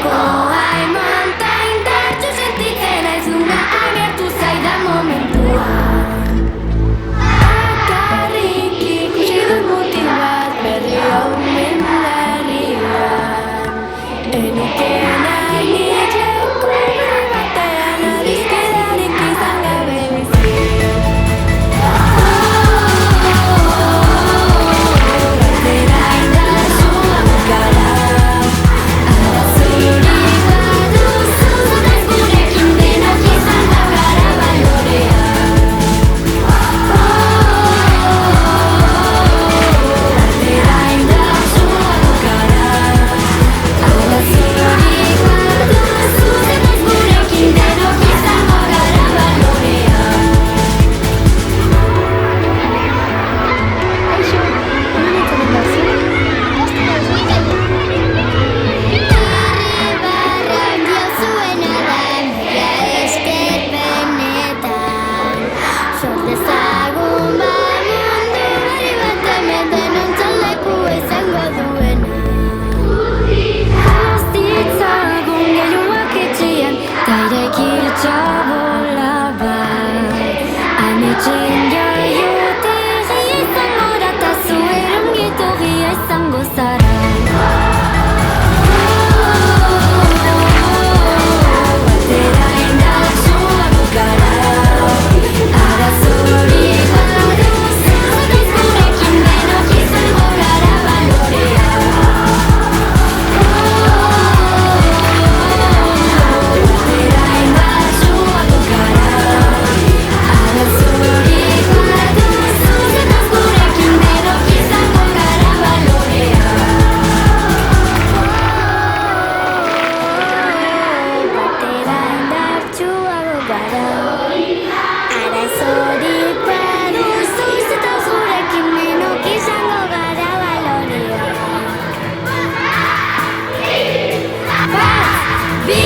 Kohai monta indartsu sentitzen naiz luna agertu zaidan momentuan. Bakarrik ikusi dut mutil bat berri omen berrian. Enuke nahi nik leku berri batean adizkedarik izan gabe bizi. Batera indartsuak gara. Arazorik baduzu zenez gurekin denok izango gara balorea. Batera indartsuak gara. Arazorik baduzu zenez gurekin denok izango gara balorea. Kaixo, hemen entzuten duzu? Irribarrean diozuena da mila esker benetan. Sor dezagun mundu berri bat hemen denontzat leku izango duena. Az ditzagun gehioak etxean ta ireki txabola bat. Ametsen jaiotegi izango da ta zu erongetorria izango zara. Batera indartsuak gara. Arazorik baduzu zenez gurekin denok izango gara balorea. Batera indartsuak gara. Arazorik baduzu zenez gurekin denok izango gara balorea. Batera indartsuago gara. Arazorik baduzu zetoz gurekin denok izango gara balorea. Bat, bi,